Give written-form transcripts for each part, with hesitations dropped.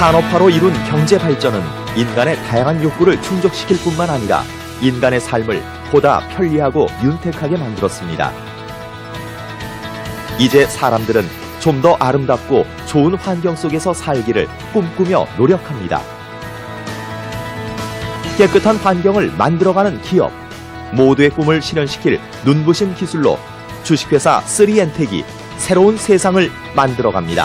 산업화로 이룬 경제 발전은 인간의 다양한 욕구를 충족시킬 뿐만 아니라 인간의 삶을 보다 편리하고 윤택하게 만들었습니다. 이제 사람들은 좀 더 아름답고 좋은 환경 속에서 살기를 꿈꾸며 노력합니다. 깨끗한 환경을 만들어가는 기업, 모두의 꿈을 실현시킬 눈부신 기술로 주식회사 3엔텍이 새로운 세상을 만들어갑니다.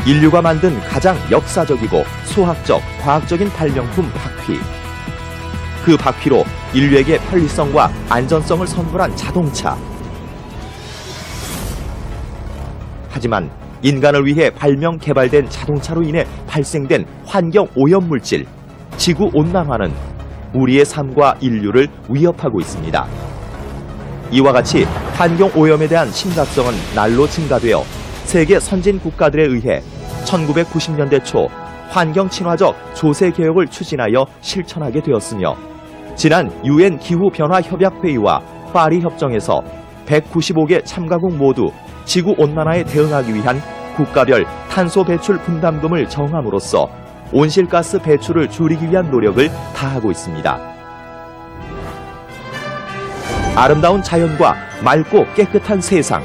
인류가 만든 가장 역사적이고 수학적, 과학적인 발명품 바퀴. 그 바퀴로 인류에게 편리성과 안전성을 선물한 자동차. 하지만 인간을 위해 발명 개발된 자동차로 인해 발생된 환경 오염물질, 지구 온난화는 우리의 삶과 인류를 위협하고 있습니다. 이와 같이 환경 오염에 대한 심각성은 날로 증가되어 세계 선진 국가들에 의해 1990년대 초 환경 친화적 조세 개혁을 추진하여 실천하게 되었으며 지난 UN 기후변화협약회의와 파리 협정에서 195개 참가국 모두 지구온난화에 대응하기 위한 국가별 탄소 배출 분담금을 정함으로써 온실가스 배출을 줄이기 위한 노력을 다하고 있습니다. 아름다운 자연과 맑고 깨끗한 세상,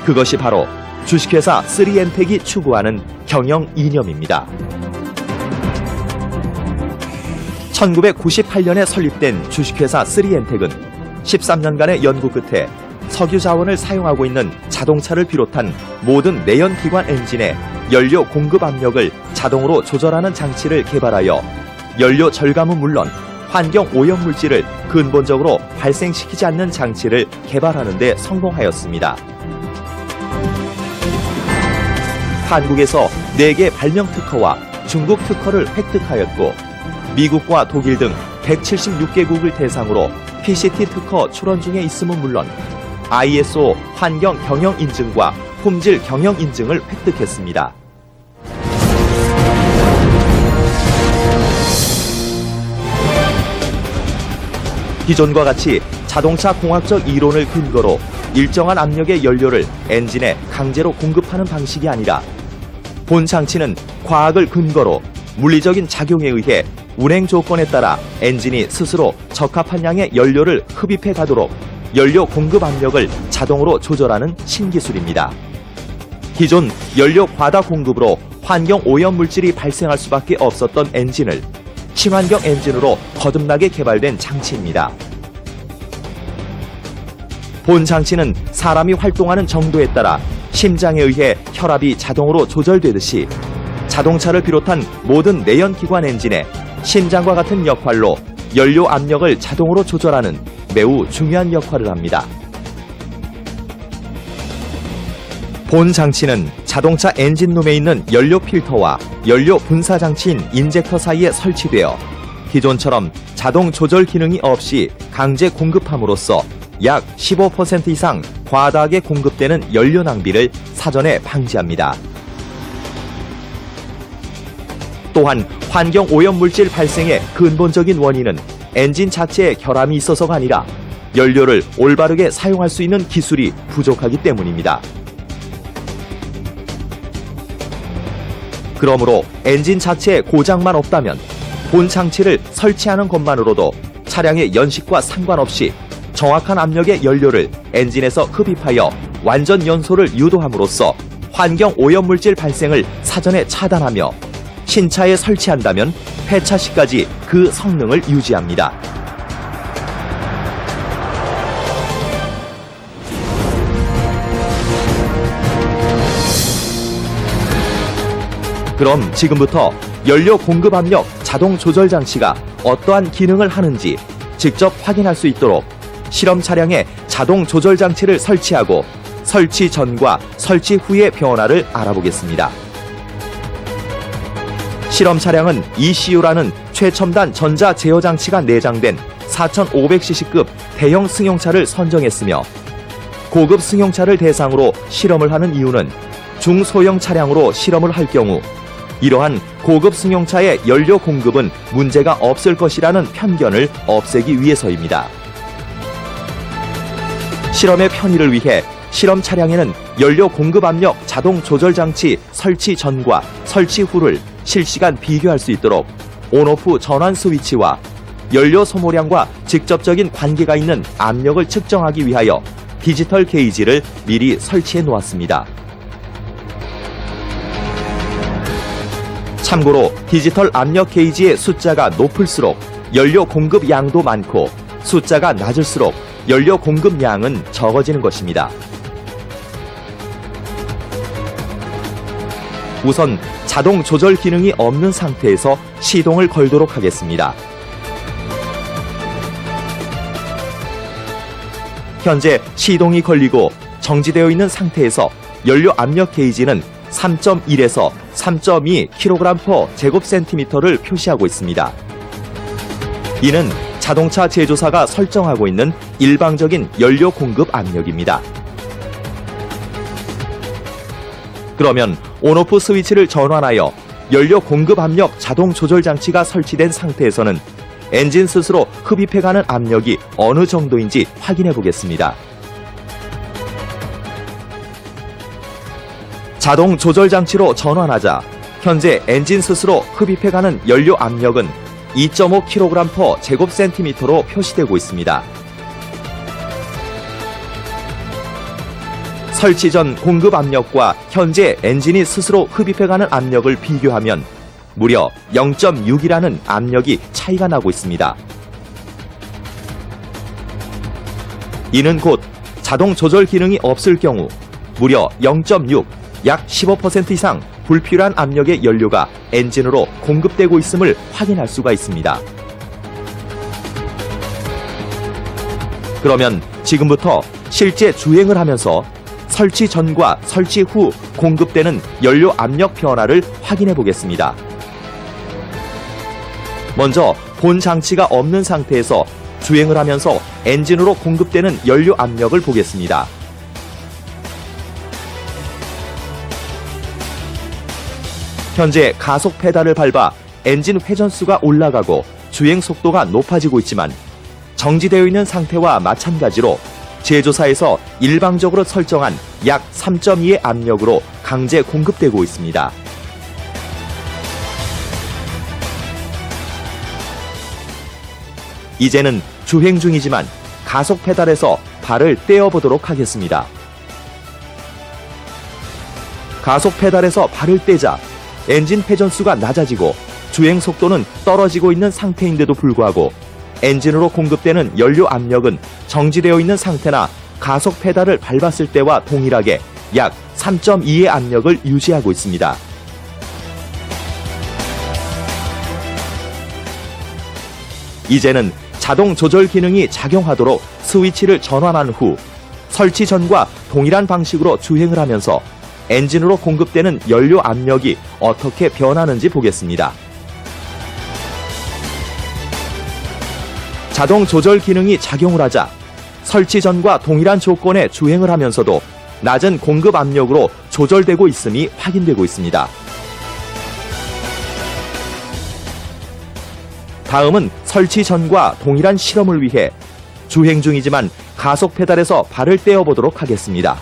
그것이 바로 주식회사 3엔텍이 추구하는 경영 이념입니다. 1998년에 설립된 주식회사 3엔텍은 13년간의 연구 끝에 석유 자원을 사용하고 있는 자동차를 비롯한 모든 내연기관 엔진의 연료 공급 압력을 자동으로 조절하는 장치를 개발하여 연료 절감은 물론 환경 오염물질을 근본적으로 발생시키지 않는 장치를 개발하는 데 성공하였습니다. 한국에서 4개 발명 특허와 중국 특허를 획득하였고 미국과 독일 등 176개국을 대상으로 PCT 특허 출원 중에 있음은 물론 ISO 환경 경영 인증과 품질 경영 인증을 획득했습니다. 기존과 같이 자동차 공학적 이론을 근거로 일정한 압력의 연료를 엔진에 강제로 공급하는 방식이 아니라 본 장치는 과학을 근거로 물리적인 작용에 의해 운행 조건에 따라 엔진이 스스로 적합한 양의 연료를 흡입해 가도록 연료 공급 압력을 자동으로 조절하는 신기술입니다. 기존 연료 과다 공급으로 환경 오염 물질이 발생할 수밖에 없었던 엔진을 친환경 엔진으로 거듭나게 개발된 장치입니다. 본 장치는 사람이 활동하는 정도에 따라 심장에 의해 혈압이 자동으로 조절되듯이 자동차를 비롯한 모든 내연기관 엔진에 심장과 같은 역할로 연료 압력을 자동으로 조절하는 매우 중요한 역할을 합니다. 본 장치는 자동차 엔진룸에 있는 연료 필터와 연료 분사 장치인 인젝터 사이에 설치되어 기존처럼 자동 조절 기능이 없이 강제 공급함으로써 약 15% 이상 과다하게 공급되는 연료 낭비를 사전에 방지합니다. 또한 환경 오염물질 발생의 근본적인 원인은 엔진 자체에 결함이 있어서가 아니라 연료를 올바르게 사용할 수 있는 기술이 부족하기 때문입니다. 그러므로 엔진 자체에 고장만 없다면 본 장치를 설치하는 것만으로도 차량의 연식과 상관없이 정확한 압력의 연료를 엔진에서 흡입하여 완전 연소를 유도함으로써 환경 오염물질 발생을 사전에 차단하며 신차에 설치한다면 폐차 시까지 그 성능을 유지합니다. 그럼 지금부터 연료 공급 압력 자동 조절 장치가 어떠한 기능을 하는지 직접 확인할 수 있도록 실험 차량에 자동 조절 장치를 설치하고 설치 전과 설치 후의 변화를 알아보겠습니다. 실험 차량은 ECU라는 최첨단 전자 제어 장치가 내장된 4500cc급 대형 승용차를 선정했으며 고급 승용차를 대상으로 실험을 하는 이유는 중소형 차량으로 실험을 할 경우 이러한 고급 승용차의 연료 공급은 문제가 없을 것이라는 편견을 없애기 위해서입니다. 실험의 편의를 위해 실험 차량에는 연료 공급 압력 자동 조절 장치 설치 전과 설치 후를 실시간 비교할 수 있도록 온오프 전환 스위치와 연료 소모량과 직접적인 관계가 있는 압력을 측정하기 위하여 디지털 게이지를 미리 설치해 놓았습니다. 참고로 디지털 압력 게이지의 숫자가 높을수록 연료 공급 양도 많고 숫자가 낮을수록 연료 공급 양은 적어지는 것입니다. 우선 자동 조절 기능이 없는 상태에서 시동을 걸도록 하겠습니다. 현재 시동이 걸리고 정지되어 있는 상태에서 연료 압력 게이지는 3.1에서 3.2kg/제곱센티미터를 표시하고 있습니다. 이는 자동차 제조사가 설정하고 있는 일방적인 연료 공급 압력입니다. 그러면 온오프 스위치를 전환하여 연료 공급 압력 자동 조절 장치가 설치된 상태에서는 엔진 스스로 흡입해가는 압력이 어느 정도인지 확인해 보겠습니다. 자동 조절 장치로 전환하자 현재 엔진 스스로 흡입해가는 연료 압력은 2.5kg/제곱센티미터로 표시되고 있습니다. 설치 전 공급 압력과 현재 엔진이 스스로 흡입해가는 압력을 비교하면 무려 0.6이라는 압력이 차이가 나고 있습니다. 이는 곧 자동 조절 기능이 없을 경우 무려 0.6, 약 15% 이상 불필요한 압력의 연료가 엔진으로 공급되고 있음을 확인할 수가 있습니다. 그러면 지금부터 실제 주행을 하면서 설치 전과 설치 후 공급되는 연료 압력 변화를 확인해 보겠습니다. 먼저 본 장치가 없는 상태에서 주행을 하면서 엔진으로 공급되는 연료 압력을 보겠습니다. 현재 가속 페달을 밟아 엔진 회전수가 올라가고 주행 속도가 높아지고 있지만 정지되어 있는 상태와 마찬가지로 제조사에서 일방적으로 설정한 약 3.2의 압력으로 강제 공급되고 있습니다. 이제는 주행 중이지만 가속 페달에서 발을 떼어보도록 하겠습니다. 가속 페달에서 발을 떼자 엔진 회전수가 낮아지고 주행 속도는 떨어지고 있는 상태인데도 불구하고 엔진으로 공급되는 연료 압력은 정지되어 있는 상태나 가속 페달을 밟았을 때와 동일하게 약 3.2의 압력을 유지하고 있습니다. 이제는 자동 조절 기능이 작용하도록 스위치를 전환한 후 설치 전과 동일한 방식으로 주행을 하면서 엔진으로 공급되는 연료 압력이 어떻게 변하는지 보겠습니다. 자동 조절 기능이 작용을 하자 설치 전과 동일한 조건의 주행을 하면서도 낮은 공급 압력으로 조절되고 있음이 확인되고 있습니다. 다음은 설치 전과 동일한 실험을 위해 주행 중이지만 가속 페달에서 발을 떼어보도록 하겠습니다.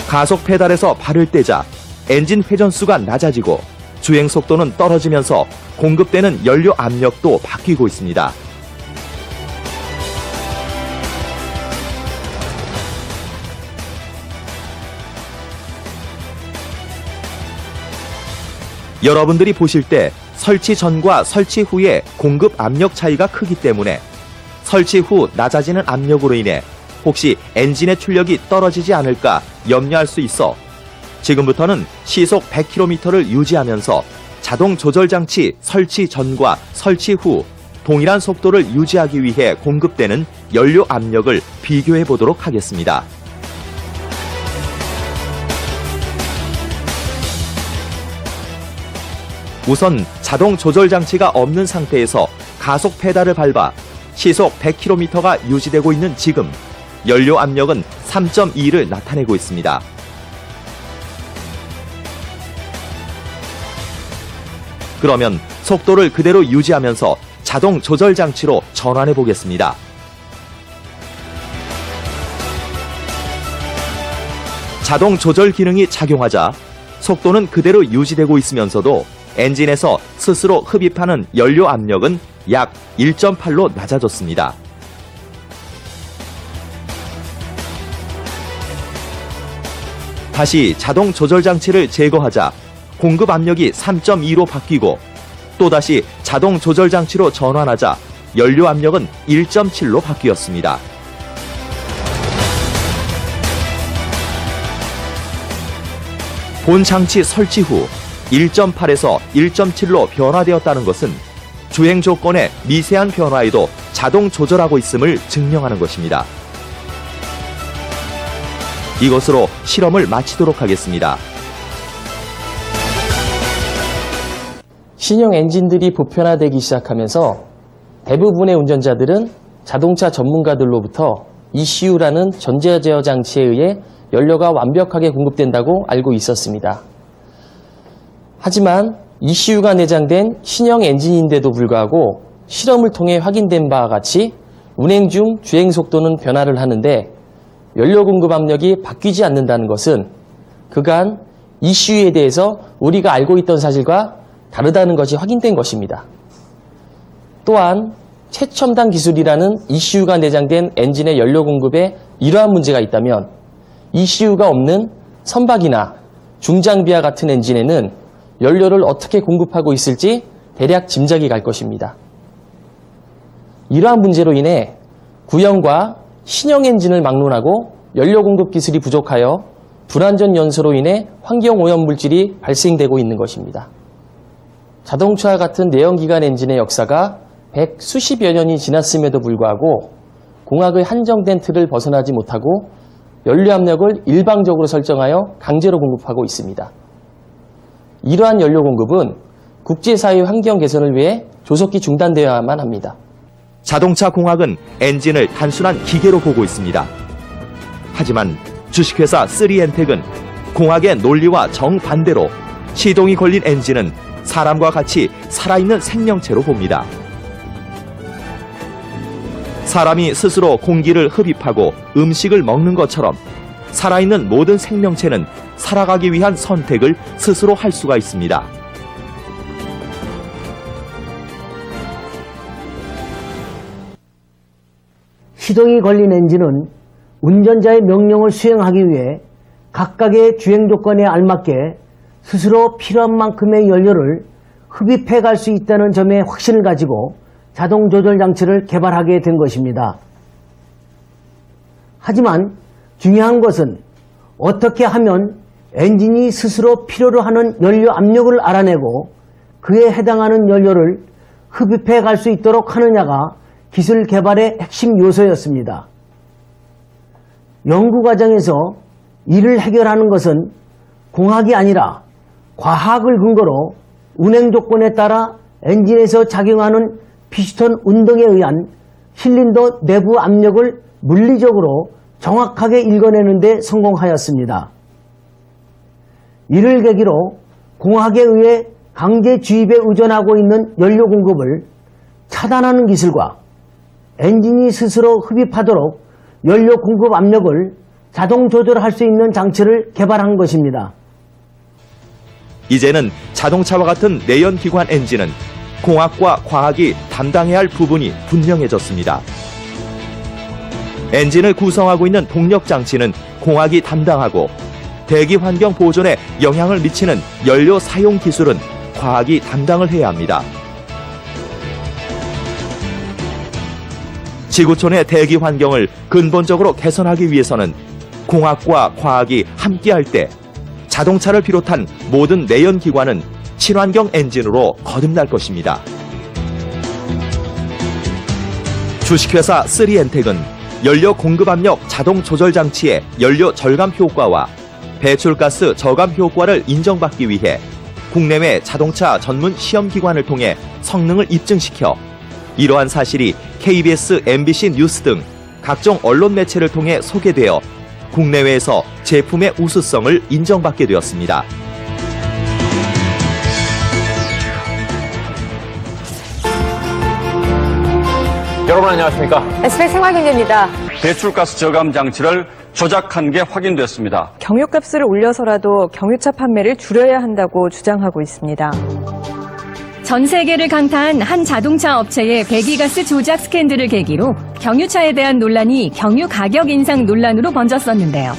가속 페달에서 발을 떼자 엔진 회전수가 낮아지고 주행 속도는 떨어지면서 공급되는 연료 압력도 바뀌고 있습니다. 여러분들이 보실 때 설치 전과 설치 후의 공급 압력 차이가 크기 때문에 설치 후 낮아지는 압력으로 인해 혹시 엔진의 출력이 떨어지지 않을까 염려할 수 있어 지금부터는 시속 100km를 유지하면서 자동 조절 장치 설치 전과 설치 후 동일한 속도를 유지하기 위해 공급되는 연료 압력을 비교해 보도록 하겠습니다. 우선 자동 조절 장치가 없는 상태에서 가속 페달을 밟아 시속 100km가 유지되고 있는 지금 연료 압력은 3.2를 나타내고 있습니다. 그러면 속도를 그대로 유지하면서 자동 조절 장치로 전환해 보겠습니다. 자동 조절 기능이 작용하자 속도는 그대로 유지되고 있으면서도 엔진에서 스스로 흡입하는 연료 압력은 약 1.8로 낮아졌습니다. 다시 자동 조절 장치를 제거하자 공급 압력이 3.2로 바뀌고 또다시 자동 조절 장치로 전환하자 연료 압력은 1.7로 바뀌었습니다. 본 장치 설치 후 1.8에서 1.7로 변화되었다는 것은 주행 조건의 미세한 변화에도 자동 조절하고 있음을 증명하는 것입니다. 이것으로 실험을 마치도록 하겠습니다. 신형 엔진들이 보편화되기 시작하면서 대부분의 운전자들은 자동차 전문가들로부터 ECU라는 전자 제어 장치에 의해 연료가 완벽하게 공급된다고 알고 있었습니다. 하지만 ECU가 내장된 신형 엔진인데도 불구하고 실험을 통해 확인된 바와 같이 운행 중 주행 속도는 변화를 하는데 연료 공급 압력이 바뀌지 않는다는 것은 그간 ECU에 대해서 우리가 알고 있던 사실과 다르다는 것이 확인된 것입니다. 또한 최첨단 기술이라는 ECU가 내장된 엔진의 연료 공급에 이러한 문제가 있다면 ECU가 없는 선박이나 중장비와 같은 엔진에는 연료를 어떻게 공급하고 있을지 대략 짐작이 갈 것입니다. 이러한 문제로 인해 구형과 신형 엔진을 막론하고 연료 공급 기술이 부족하여 불완전 연소로 인해 환경 오염 물질이 발생되고 있는 것입니다. 자동차와 같은 내연기관 엔진의 역사가 100수십여 년이 지났음에도 불구하고 공학의 한정된 틀을 벗어나지 못하고 연료 압력을 일방적으로 설정하여 강제로 공급하고 있습니다. 이러한 연료 공급은 국제사회의 환경 개선을 위해 조속히 중단되어야만 합니다. 자동차 공학은 엔진을 단순한 기계로 보고 있습니다. 하지만 주식회사 3엔텍은 공학의 논리와 정반대로 시동이 걸린 엔진은 사람과 같이 살아있는 생명체로 봅니다. 사람이 스스로 공기를 흡입하고 음식을 먹는 것처럼 살아있는 모든 생명체는 살아가기 위한 선택을 스스로 할 수가 있습니다. 시동이 걸린 엔진은 운전자의 명령을 수행하기 위해 각각의 주행 조건에 알맞게 스스로 필요한 만큼의 연료를 흡입해 갈 수 있다는 점에 확신을 가지고 자동 조절 장치를 개발하게 된 것입니다. 하지만 중요한 것은 어떻게 하면 엔진이 스스로 필요로 하는 연료 압력을 알아내고 그에 해당하는 연료를 흡입해 갈 수 있도록 하느냐가 기술 개발의 핵심 요소였습니다. 연구 과정에서 이를 해결하는 것은 공학이 아니라 과학을 근거로 운행 조건에 따라 엔진에서 작용하는 피스톤 운동에 의한 실린더 내부 압력을 물리적으로 정확하게 읽어내는 데 성공하였습니다. 이를 계기로 공학에 의해 강제 주입에 의존하고 있는 연료 공급을 차단하는 기술과 엔진이 스스로 흡입하도록 연료 공급 압력을 자동 조절할 수 있는 장치를 개발한 것입니다. 이제는 자동차와 같은 내연기관 엔진은 공학과 과학이 담당해야 할 부분이 분명해졌습니다. 엔진을 구성하고 있는 동력장치는 공학이 담당하고 대기 환경 보존에 영향을 미치는 연료 사용 기술은 과학이 담당을 해야 합니다. 지구촌의 대기 환경을 근본적으로 개선하기 위해서는 공학과 과학이 함께할 때 자동차를 비롯한 모든 내연기관은 친환경 엔진으로 거듭날 것입니다. 주식회사 3엔텍은 연료 공급 압력 자동 조절 장치의 연료 절감 효과와 배출가스 저감 효과를 인정받기 위해 국내외 자동차 전문 시험기관을 통해 성능을 입증시켜 이러한 사실이 KBS, MBC 뉴스 등 각종 언론 매체를 통해 소개되어 국내외에서 제품의 우수성을 인정받게 되었습니다. 여러분 안녕하십니까? SBS 생활경제입니다. 배출가스 저감 장치를 조작한 게 확인됐습니다. 경유값을 올려서라도 경유차 판매를 줄여야 한다고 주장하고 있습니다. 전 세계를 강타한 한 자동차 업체의 배기가스 조작 스캔들을 계기로 경유차에 대한 논란이 경유 가격 인상 논란으로 번졌었는데요.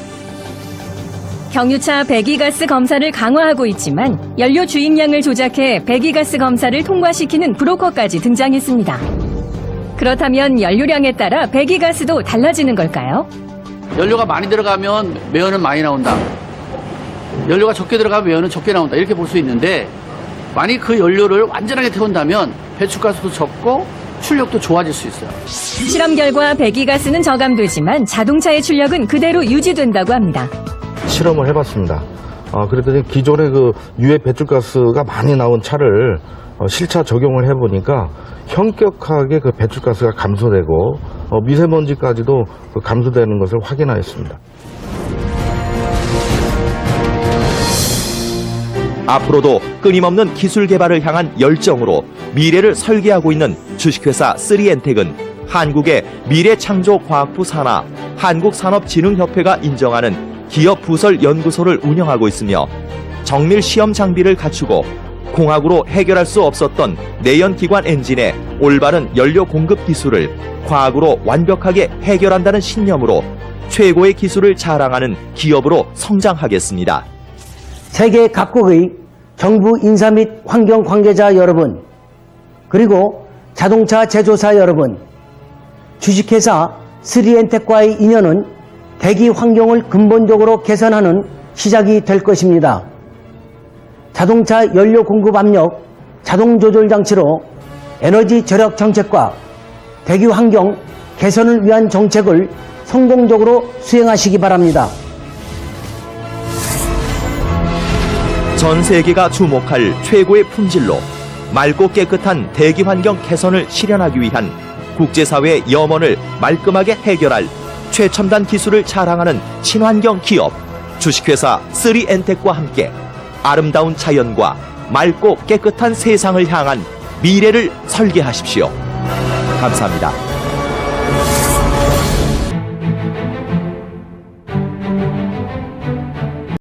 경유차 배기가스 검사를 강화하고 있지만 연료 주입량을 조작해 배기가스 검사를 통과시키는 브로커까지 등장했습니다. 그렇다면 연료량에 따라 배기가스도 달라지는 걸까요? 연료가 많이 들어가면 매연은 많이 나온다. 연료가 적게 들어가면 매연은 적게 나온다. 이렇게 볼 수 있는데 만약 그 연료를 완전하게 태운다면 배출가스도 적고 출력도 좋아질 수 있어요. 실험 결과 배기가스는 저감되지만 자동차의 출력은 그대로 유지된다고 합니다. 실험을 해봤습니다. 그랬더니 기존의 그 유해 배출가스가 많이 나온 차를 실차 적용을 해보니까 현격하게 그 배출가스가 감소되고 미세먼지까지도 감소되는 것을 확인하였습니다. 앞으로도 끊임없는 기술 개발을 향한 열정으로 미래를 설계하고 있는 주식회사 3엔텍은 한국의 미래창조과학부 산하 한국산업진흥협회가 인정하는 기업 부설 연구소를 운영하고 있으며 정밀 시험 장비를 갖추고 공학으로 해결할 수 없었던 내연기관 엔진의 올바른 연료 공급 기술을 과학으로 완벽하게 해결한다는 신념으로 최고의 기술을 자랑하는 기업으로 성장하겠습니다. 세계 각국의 정부 인사 및 환경 관계자 여러분, 그리고 자동차 제조사 여러분, 주식회사 3엔텍과의 인연은 대기 환경을 근본적으로 개선하는 시작이 될 것입니다. 자동차 연료 공급 압력, 자동 조절 장치로 에너지 절약 정책과 대기 환경 개선을 위한 정책을 성공적으로 수행하시기 바랍니다. 전 세계가 주목할 최고의 품질로 맑고 깨끗한 대기 환경 개선을 실현하기 위한 국제사회의 염원을 말끔하게 해결할 최첨단 기술을 자랑하는 친환경 기업 주식회사 3엔텍과 함께 아름다운 자연과 맑고 깨끗한 세상을 향한 미래를 설계하십시오. 감사합니다.